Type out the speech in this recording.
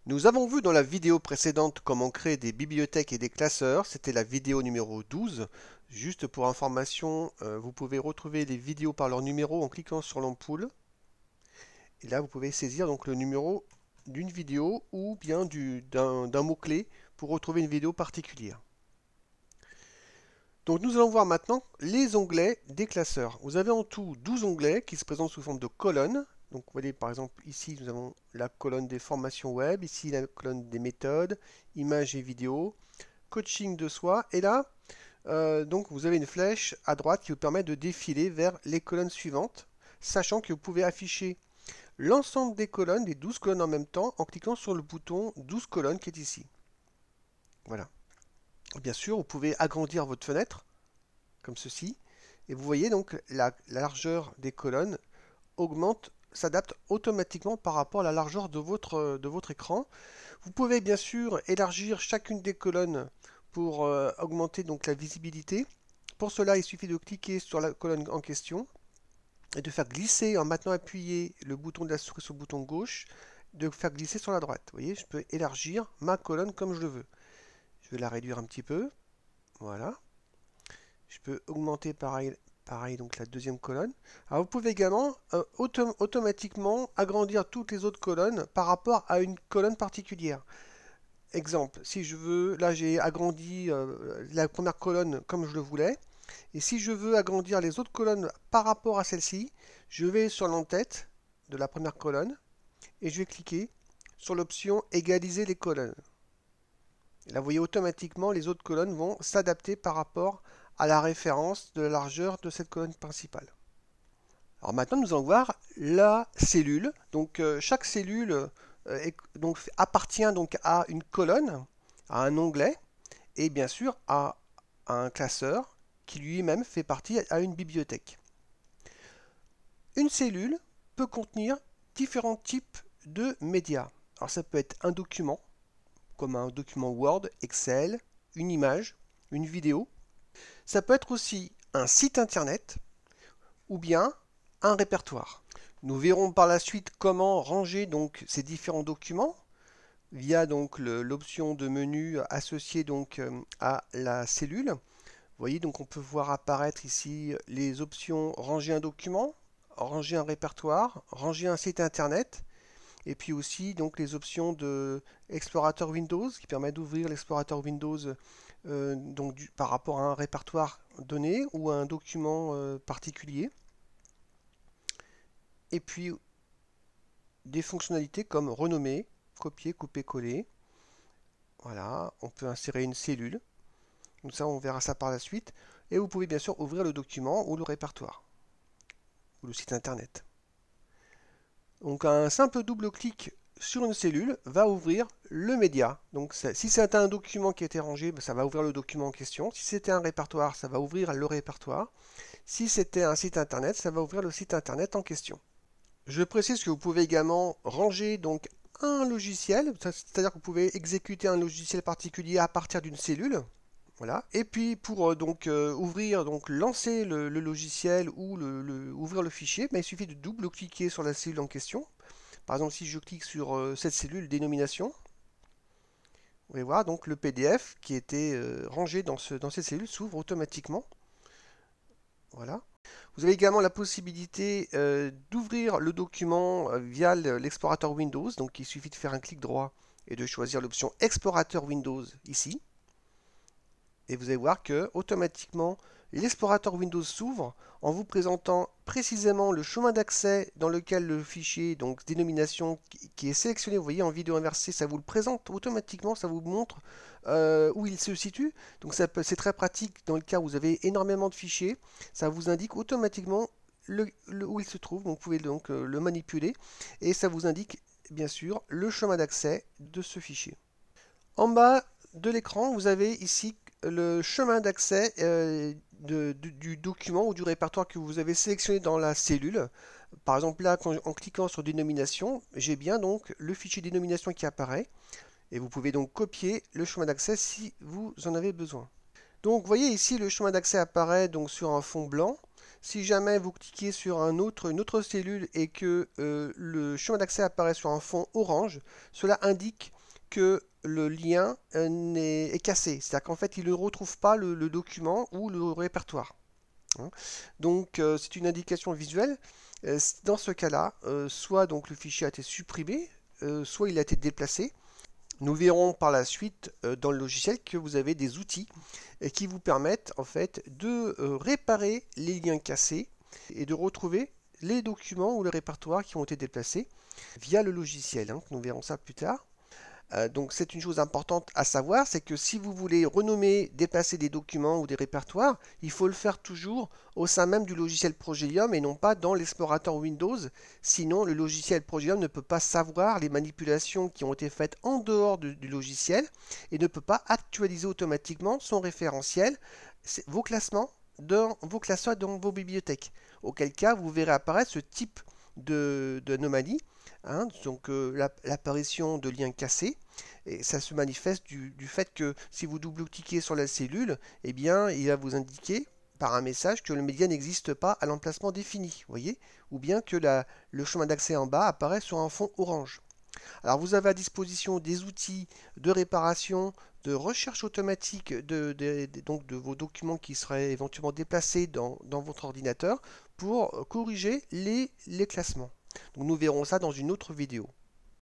Nous avons vu dans la vidéo précédente comment créer des bibliothèques et des classeurs. C'était la vidéo numéro 12. Juste pour information, vous pouvez retrouver les vidéos par leur numéro en cliquant sur l'ampoule. Et là, vous pouvez saisir donc le numéro d'une vidéo ou bien d'un mot-clé pour retrouver une vidéo particulière. Donc nous allons voir maintenant les onglets des classeurs. Vous avez en tout 12 onglets qui se présentent sous forme de colonnes. Donc vous voyez par exemple ici nous avons la colonne des formations web, ici la colonne des méthodes, images et vidéos, coaching de soi. Et là, donc vous avez une flèche à droite qui vous permet de défiler vers les colonnes suivantes, sachant que vous pouvez afficher l'ensemble des colonnes, des 12 colonnes en même temps, en cliquant sur le bouton 12 colonnes qui est ici. Voilà. Bien sûr, vous pouvez agrandir votre fenêtre comme ceci. Et vous voyez donc la largeur des colonnes augmente, s'adapte automatiquement par rapport à la largeur de votre écran. Vous pouvez bien sûr élargir chacune des colonnes pour augmenter donc la visibilité. Pour cela, il suffit de cliquer sur la colonne en question et de faire glisser en maintenant appuyer le bouton de la souris sur le bouton gauche, de faire glisser sur la droite. Vous voyez, je peux élargir ma colonne comme je le veux. Je vais la réduire un petit peu. Voilà. Je peux augmenter pareil donc la deuxième colonne. Alors vous pouvez également automatiquement agrandir toutes les autres colonnes par rapport à une colonne particulière. Exemple, si je veux, là j'ai agrandi la première colonne comme je le voulais, et si je veux agrandir les autres colonnes par rapport à celle-ci, je vais sur l'entête de la première colonne et je vais cliquer sur l'option égaliser les colonnes. Et là, vous voyez automatiquement les autres colonnes vont s'adapter par rapport à la référence de la largeur de cette colonne principale. Alors maintenant, nous allons voir la cellule. Donc chaque cellule appartient donc à une colonne, à un onglet, et bien sûr à un classeur qui lui-même fait partie à une bibliothèque. Une cellule peut contenir différents types de médias. Alors ça peut être un document, comme un document Word, Excel, une image, une vidéo. Ça peut être aussi un site internet ou bien un répertoire. Nous verrons par la suite comment ranger donc ces différents documents via donc l'option de menu associée donc à la cellule. Vous voyez donc on peut voir apparaître ici les options ranger un document, ranger un répertoire, ranger un site internet et puis aussi donc les options de explorateur Windows qui permet d'ouvrir l'explorateur Windows par rapport à un répertoire donné ou à un document particulier. Et puis des fonctionnalités comme renommer, copier, couper, coller. Voilà, on peut insérer une cellule. Donc ça, on verra ça par la suite. Et vous pouvez bien sûr ouvrir le document ou le répertoire ou le site internet. Donc un simple double clic sur une cellule va ouvrir le média. Donc si c'est un document qui a été rangé, ça va ouvrir le document en question. Si c'était un répertoire, ça va ouvrir le répertoire. Si c'était un site internet, ça va ouvrir le site internet en question. Je précise que vous pouvez également ranger donc un logiciel, c'est-à-dire que vous pouvez exécuter un logiciel particulier à partir d'une cellule. Voilà. Et puis pour ouvrir, donc lancer le logiciel ou ouvrir le fichier, il suffit de double-cliquer sur la cellule en question. Par exemple, si je clique sur cette cellule dénomination, vous allez voir donc le PDF qui était rangé dans cette cellule s'ouvre automatiquement. Voilà. Vous avez également la possibilité d'ouvrir le document via l'explorateur Windows. Donc il suffit de faire un clic droit et de choisir l'option Explorateur Windows ici. Et vous allez voir que automatiquement l'explorateur Windows s'ouvre en vous présentant précisément le chemin d'accès dans lequel le fichier, donc dénomination qui est sélectionné, vous voyez en vidéo inversée, ça vous le présente automatiquement, ça vous montre où il se situe. Donc c'est très pratique dans le cas où vous avez énormément de fichiers, ça vous indique automatiquement où il se trouve, donc vous pouvez donc le manipuler et ça vous indique bien sûr le chemin d'accès de ce fichier. En bas de l'écran, vous avez ici le chemin d'accès du document ou du répertoire que vous avez sélectionné dans la cellule. Par exemple là, en cliquant sur dénomination, j'ai bien donc le fichier dénomination qui apparaît et vous pouvez donc copier le chemin d'accès si vous en avez besoin. Donc vous voyez ici le chemin d'accès apparaît donc sur un fond blanc. Si jamais vous cliquez sur une autre cellule et que le chemin d'accès apparaît sur un fond orange, cela indique que le lien est cassé. C'est-à-dire qu'en fait, il ne retrouve pas le document ou le répertoire. Hein. Donc, c'est une indication visuelle. Dans ce cas-là, soit donc le fichier a été supprimé, soit il a été déplacé. Nous verrons par la suite dans le logiciel que vous avez des outils qui vous permettent en fait de réparer les liens cassés et de retrouver les documents ou les répertoires qui ont été déplacés via le logiciel. Hein. Nous verrons ça plus tard. Donc c'est une chose importante à savoir, c'est que si vous voulez renommer, déplacer des documents ou des répertoires, il faut le faire toujours au sein même du logiciel Progelium et non pas dans l'explorateur Windows. Sinon, le logiciel Progelium ne peut pas savoir les manipulations qui ont été faites en dehors du logiciel et ne peut pas actualiser automatiquement son référentiel, vos classements dans vos classeurs dans vos bibliothèques. Auquel cas, vous verrez apparaître ce type d'anomalie. Hein, donc l'apparition de liens cassés, et ça se manifeste du fait que si vous double-cliquez sur la cellule, eh bien, il va vous indiquer par un message que le média n'existe pas à l'emplacement défini, voyez, ou bien que le chemin d'accès en bas apparaît sur un fond orange. Alors vous avez à disposition des outils de réparation, de recherche automatique donc de vos documents qui seraient éventuellement déplacés dans votre ordinateur pour corriger les classements. Donc nous verrons ça dans une autre vidéo.